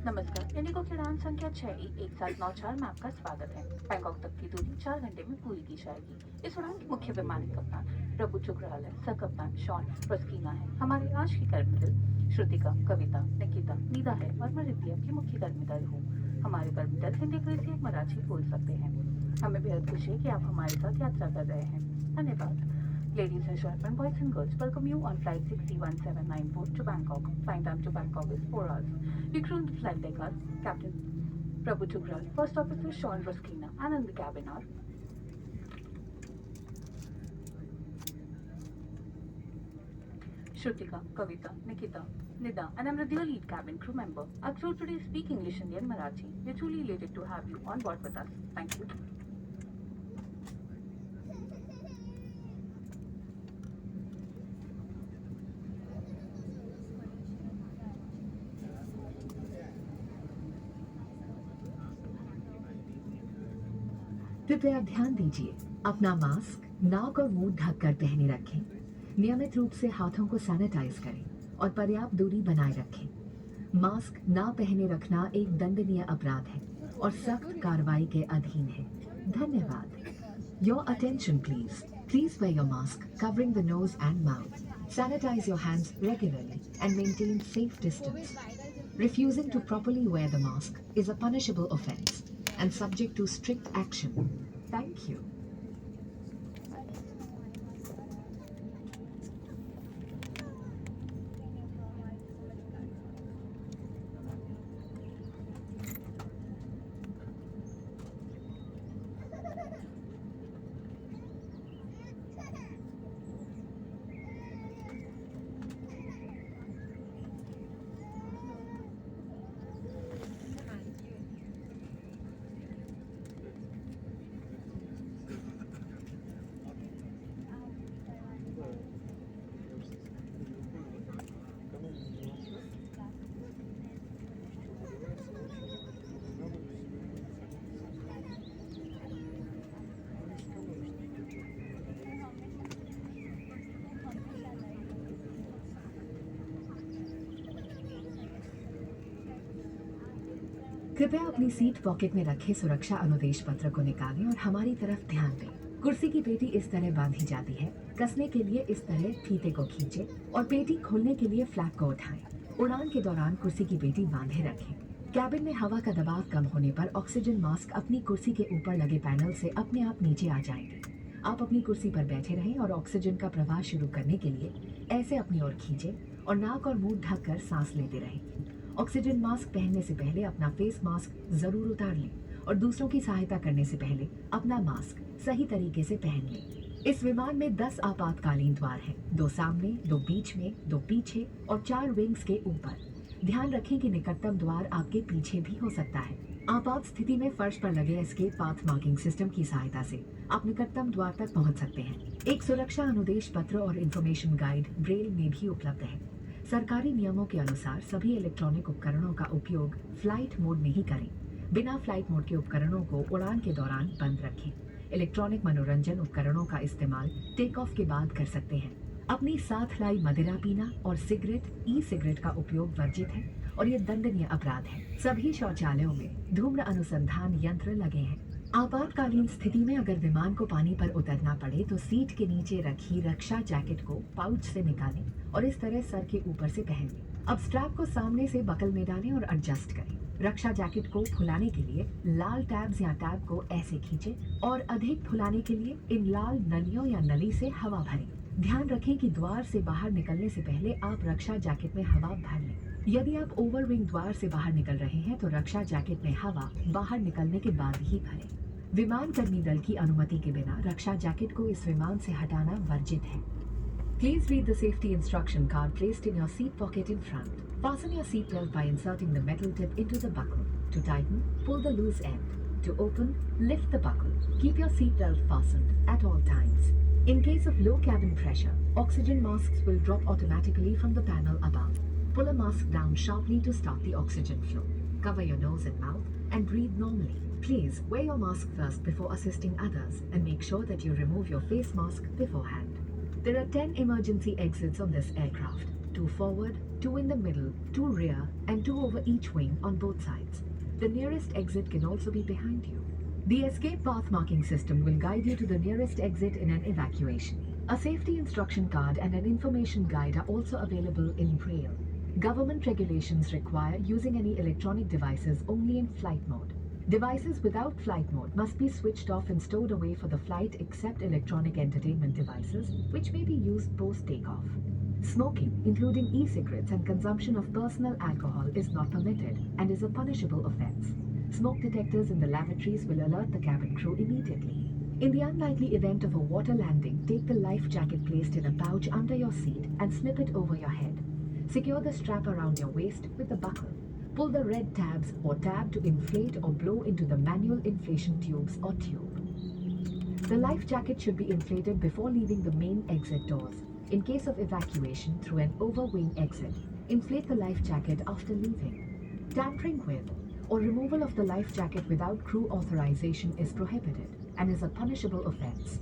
नमस्कार, इंडिगो की उड़ान संख्या 611794 में आपका स्वागत है। बैंकॉक तक की दूरी 4 घंटे में पूरी की जाएगी। इस उड़ान के मुख्य वैमानिक कप्तान प्रभु चुगराल है, सह कप्तान शॉन रस्कीना है। हमारे आज की कर्मदल श्रुतिका, कविता, निकिता, निदा है और मैं रिद्धिया की मुख्य कर्मदल हूँ। हमारे कर्मदल हिंदी, अंग्रेजी और मराठी बोल सकते हैं। हमें बेहद खुशी है कि आप हमारे साथ यात्रा कर रहे हैं। धन्यवाद। Ladies and gentlemen, boys and girls, welcome you on flight 601794 to Bangkok. Flight time to Bangkok is 4 hours. We crew the flight deck are Captain Prabhu Chugral, First Officer Sean Roskina, and in the cabin are Shrutika, Kavita, Nikita, Nida, and I'm the lead cabin crew member. Our crew today speak English, Hindi, and Marathi. We're truly elated to have you on board with us. Thank you. कृपया ध्यान दीजिए, अपना mask नाक और मुंह ढककर पहने रखें। नियमित रूप से हाथों को सैनिटाइज करें और पर्याप्त दूरी बनाए रखें। मास्क ना पहने रखना एक दंडनीय अपराध है और सख्त कार्रवाई के अधीन है। धन्यवाद। Your attention please. Please wear your mask covering the nose and mouth. Sanitize your hands regularly and maintain safe distance. Refusing to properly wear the mask is a punishable offense and subject to strict action. Thank you. कृपया अपनी seat pocket में रखे सुरक्षा अनुदेश पत्र को निकालें और हमारी तरफ ध्यान दें। कुर्सी की पेटी इस तरह बांधी जाती है। कसने के लिए इस तरह फीते को खींचे और पेटी खोलने के लिए फ्लैप को उठाएं। उड़ान के दौरान कुर्सी की पेटी बांधे रखें। कैबिन में हवा का दबाव कम होने पर ऑक्सीजन मास्क अपनी कुर्सी के ऊपर लगे पैनल से अपने आप नीचे आ जाएंगे। आप अपनी कुर्सी पर बैठे रहें और ऑक्सीजन का प्रवाह शुरू करने के लिए ऐसे अपनी ओर खींचे और नाक और मुंह ढककर सांस लेते रहें। ऑक्सीजन मास्क पहनने से पहले अपना फेस मास्क जरूर उतार लें और दूसरों की सहायता करने से पहले अपना मास्क सही तरीके से पहन लें। इस विमान में 10 आपातकालीन द्वार हैं, 2 सामने, 2 बीच में, 2 पीछे और 4 विंग्स के ऊपर। ध्यान रखें कि निकटतम द्वार आपके पीछे भी हो सकता है। आपात स्थिति में फर्श पर लगे एस्केप पाथ मार्किंग सिस्टम की सहायता से आप निकटतम द्वार तक पहुंच सकते हैं। एक सुरक्षा अनुदेश पत्र और इंफॉर्मेशन गाइड ब्रेल में भी उपलब्ध है। सरकारी नियमों के अनुसार सभी इलेक्ट्रॉनिक उपकरणों का उपयोग फ्लाइट मोड में ही करें। बिना फ्लाइट मोड के उपकरणों को उड़ान के दौरान बंद रखें। इलेक्ट्रॉनिक मनोरंजन उपकरणों का इस्तेमाल टेक ऑफ के बाद कर सकते हैं। अपनी साथ लाई मदिरा पीना और सिगरेट, ई सिगरेट का उपयोग वर्जित है और ये दंडनीय अपराध है। सभी शौचालयों में धूम्र अनुसंधान यंत्र लगे हैं। आपातकालीन स्थिति में अगर विमान को पानी पर उतरना पड़े तो सीट के नीचे रखी रक्षा जैकेट को पाउच से निकालें और इस तरह सर के ऊपर से पहन लें। अब स्ट्रैप को सामने से बकल में डालें और एडजस्ट करें। रक्षा जैकेट को फुलाने के लिए लाल टैब्स या टैब को ऐसे खींचें और अधिक फुलाने के लिए इन लाल नलियों या नली से हवा भरें। ध्यान रखें कि द्वार से बाहर निकलने से पहले आप रक्षा जैकेट में हवा भर लें। यदि आप ओवरविंग द्वार से बाहर निकल रहे हैं तो रक्षा जैकेट में हवा बाहर निकलने के बाद ही भरें। विमान कर्मी दल की अनुमति के बिना रक्षा जैकेट को इस विमान से हटाना वर्जित है। Please read the safety instruction card placed in your seat pocket in front. Fasten your seat belt by inserting the metal tip into the buckle. To tighten, pull the loose end. To open, lift the buckle. Keep your seat belt fastened at all times. In case of low cabin pressure, oxygen masks will drop automatically from the panel above. Pull a mask down sharply to start the oxygen flow. Cover your nose and mouth and breathe normally. Please wear your mask first before assisting others and make sure that you remove your face mask beforehand. There are 10 emergency exits on this aircraft. 2 forward, 2 in the middle, 2 rear, and 2 over each wing on both sides. The nearest exit can also be behind you. The escape path marking system will guide you to the nearest exit in an evacuation. A safety instruction card and an information guide are also available in Braille. Government regulations require using any electronic devices only in flight mode. Devices without flight mode must be switched off and stowed away for the flight except electronic entertainment devices, which may be used post-takeoff. Smoking, including e-cigarettes and consumption of personal alcohol, is not permitted and is a punishable offense. Smoke detectors in the lavatories will alert the cabin crew immediately. In the unlikely event of a water landing, take the life jacket placed in a pouch under your seat and slip it over your head. Secure the strap around your waist with the buckle. Pull the red tabs or tab to inflate or blow into the manual inflation tubes or tube. The life jacket should be inflated before leaving the main exit doors. In case of evacuation through an overwing exit, inflate the life jacket after leaving. Tampering with or removal of the life jacket without crew authorization is prohibited and is a punishable offense.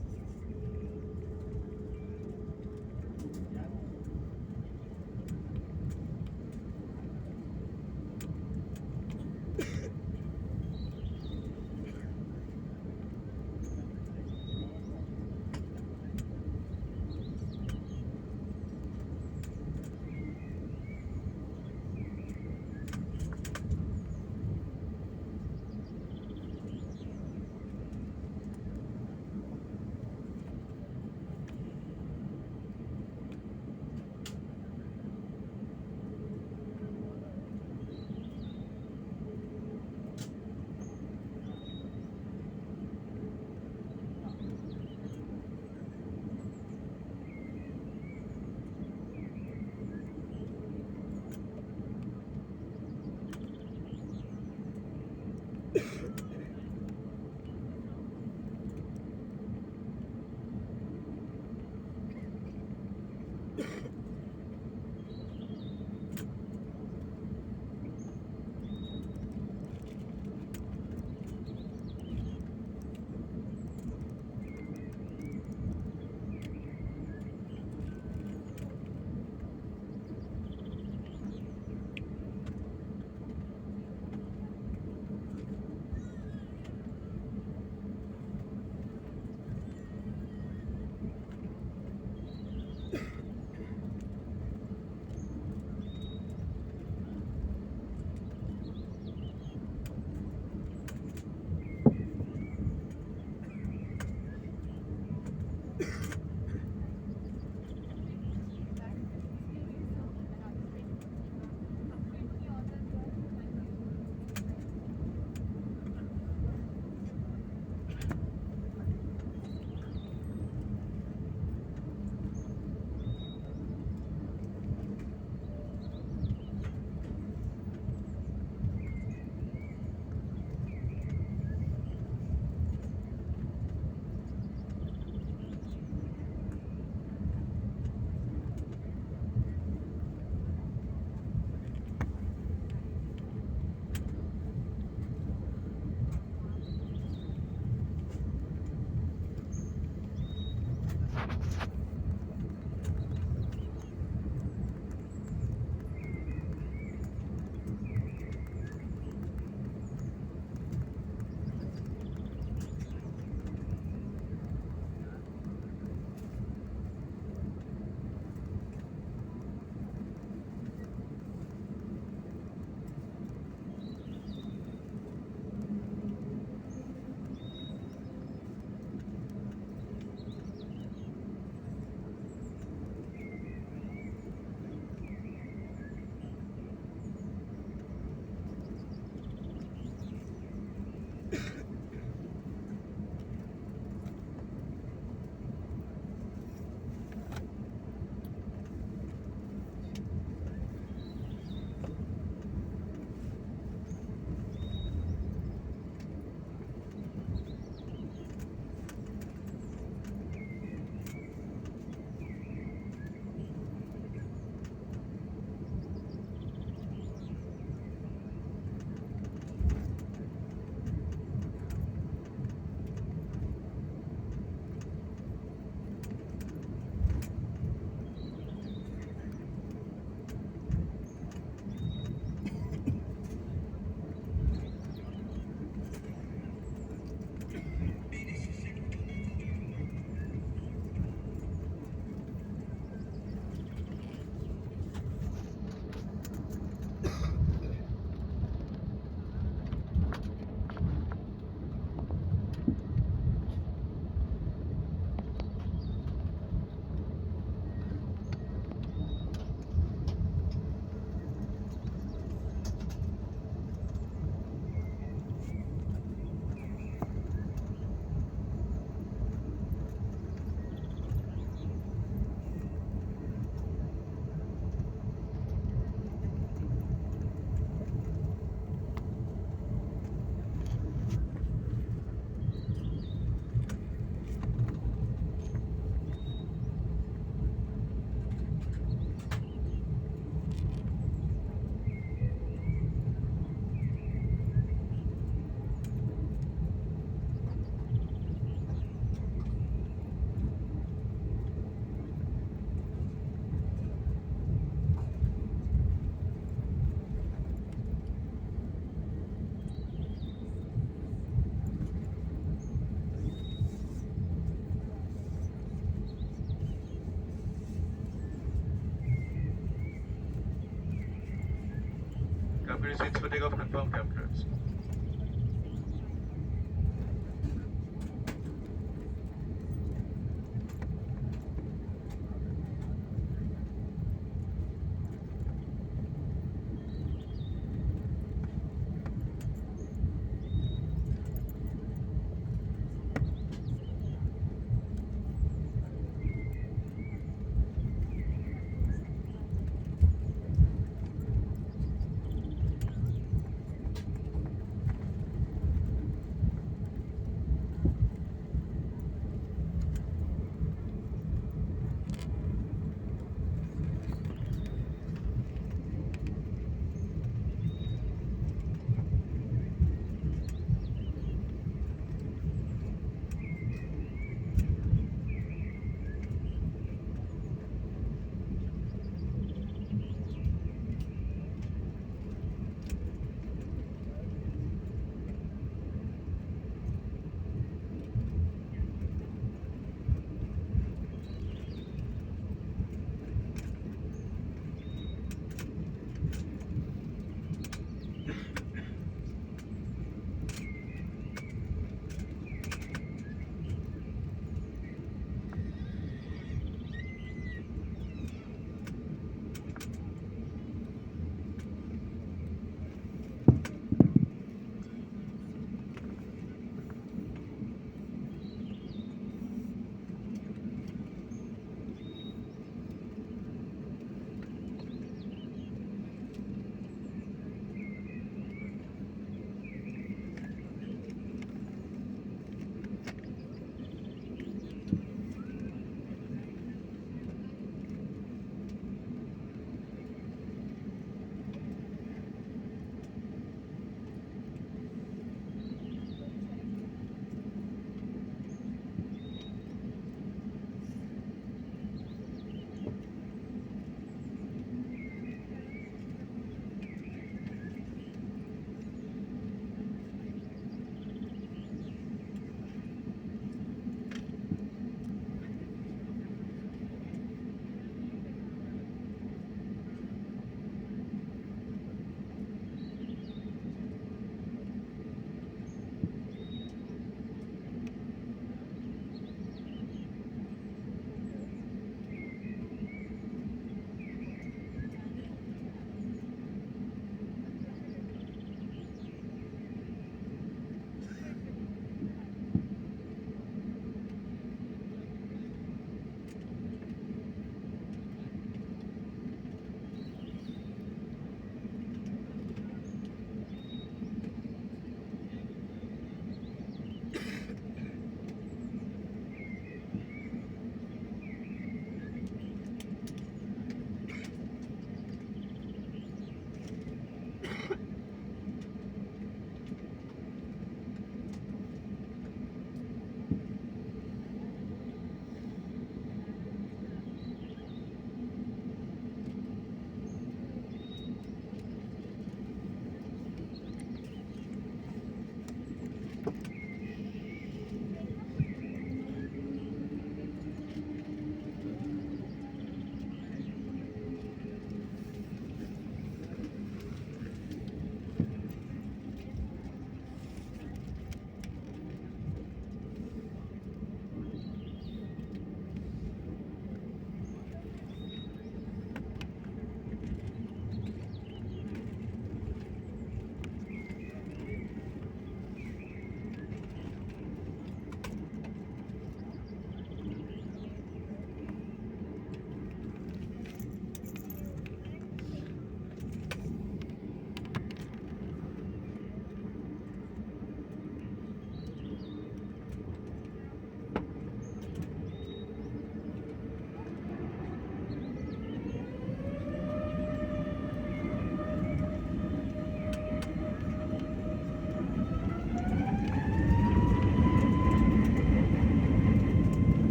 मेरी seats पे take off confirm captain.